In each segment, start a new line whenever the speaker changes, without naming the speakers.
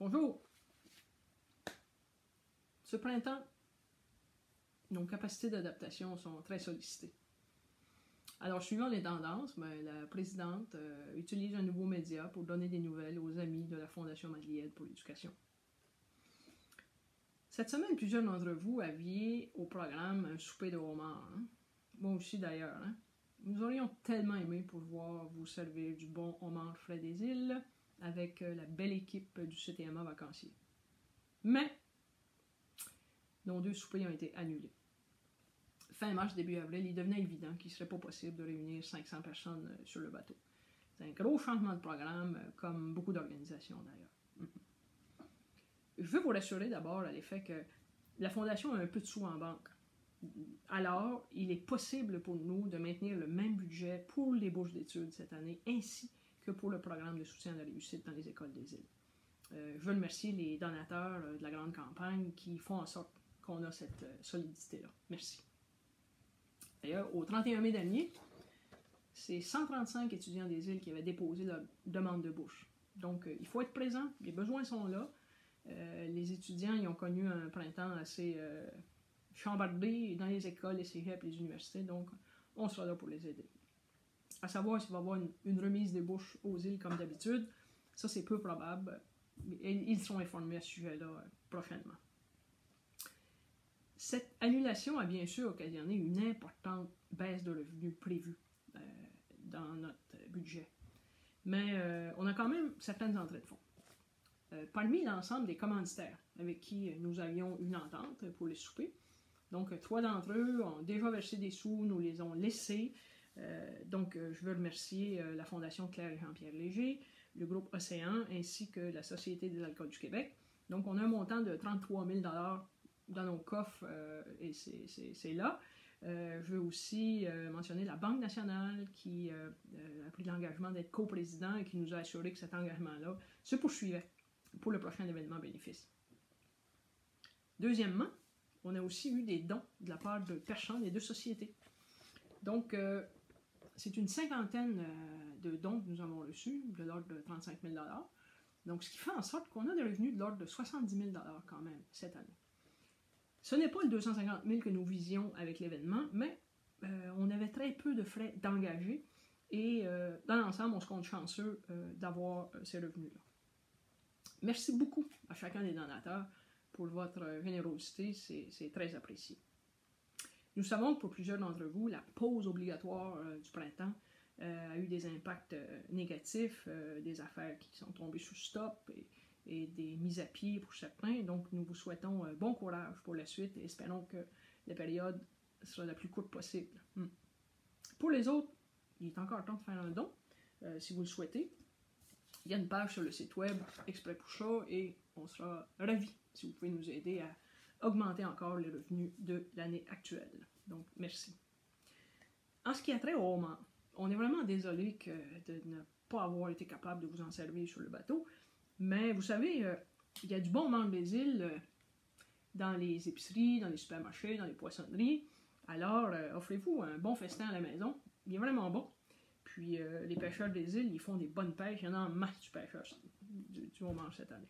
Bonjour! Ce printemps, nos capacités d'adaptation sont très sollicitées. Alors, suivant les tendances, la présidente utilise un nouveau média pour donner des nouvelles aux amis de la Fondation Madeliède pour l'éducation. Cette semaine, plusieurs d'entre vous aviez au programme un souper de homard. Hein? Moi aussi d'ailleurs. Hein? Nous aurions tellement aimé pouvoir vous servir du bon homard frais des îles avec la belle équipe du CTMA vacancier. Mais, nos deux soupers ont été annulés. Fin mars, début avril, il devenait évident qu'il ne serait pas possible de réunir 500 personnes sur le bateau. C'est un gros changement de programme, comme beaucoup d'organisations d'ailleurs. Je veux vous rassurer d'abord à l'effet que la Fondation a un peu de sous en banque. Alors, il est possible pour nous de maintenir le même budget pour les bourses d'études cette année, ainsi que pour le programme de soutien à la réussite dans les écoles des îles. Je veux remercier les donateurs de la grande campagne qui font en sorte qu'on a cette solidité-là. Merci. D'ailleurs, au 31 mai dernier, c'est 135 étudiants des îles qui avaient déposé leur demande de bourse. Donc, il faut être présent, les besoins sont là. Les étudiants ils ont connu un printemps assez chambardé dans les écoles, les cégeps, les universités, donc on sera là pour les aider. À savoir s'il va y avoir une remise des bourses aux îles comme d'habitude, ça c'est peu probable. Et ils seront informés à ce sujet-là prochainement. Cette annulation a bien sûr occasionné une importante baisse de revenus prévue dans notre budget. Mais on a quand même certaines entrées de fonds. Parmi l'ensemble des commanditaires avec qui nous avions une entente pour les soupers, donc 3 d'entre eux ont déjà versé des sous, nous les ont laissés. Je veux remercier la Fondation Claire et Jean-Pierre Léger, le groupe Océan, ainsi que la Société des alcools du Québec. Donc on a un montant de 33 000 $ dans nos coffres et c'est là. Je veux aussi mentionner la Banque nationale qui a pris l'engagement d'être coprésident et qui nous a assuré que cet engagement-là se poursuivait pour le prochain événement bénéfice. Deuxièmement, on a aussi eu des dons de la part de personnes et de sociétés. Donc, c'est une cinquantaine de dons que nous avons reçus, de l'ordre de 35 000 $. Donc, ce qui fait en sorte qu'on a des revenus de l'ordre de 70 000 $ quand même cette année. Ce n'est pas le 250 000 que nous visions avec l'événement, mais on avait très peu de frais d'engager et dans l'ensemble, on se compte chanceux d'avoir ces revenus-là. Merci beaucoup à chacun des donateurs pour votre générosité, c'est très apprécié. Nous savons que pour plusieurs d'entre vous, la pause obligatoire du printemps a eu des impacts négatifs, des affaires qui sont tombées sous stop et des mises à pied pour certains. Donc nous vous souhaitons bon courage pour la suite et espérons que la période sera la plus courte possible. Pour les autres, il est encore temps de faire un don, si vous le souhaitez. Il y a une page sur le site web Exprès pour ça et on sera ravis si vous pouvez nous aider à augmenter encore les revenus de l'année actuelle. Donc, merci. En ce qui a trait au homard, on est vraiment désolé de ne pas avoir été capable de vous en servir sur le bateau, mais vous savez, il y a du bon homard des îles dans les épiceries, dans les supermarchés, dans les poissonneries. Alors, offrez-vous un bon festin à la maison. Il est vraiment bon. Puis les pêcheurs des îles, ils font des bonnes pêches. Il y en a en masse du pêcheur du homard cette année.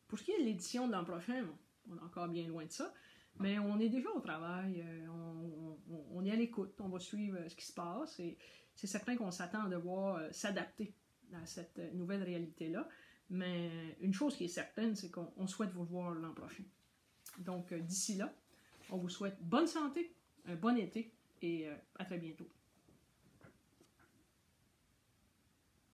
Pour ce qui est de l'édition de l'an prochain, on est encore bien loin de ça, mais on est déjà au travail, on est à l'écoute, on va suivre ce qui se passe et c'est certain qu'on s'attend à devoir s'adapter à cette nouvelle réalité-là. Mais une chose qui est certaine, c'est qu'on souhaite vous voir l'an prochain. Donc d'ici là, on vous souhaite bonne santé, un bon été et à très bientôt.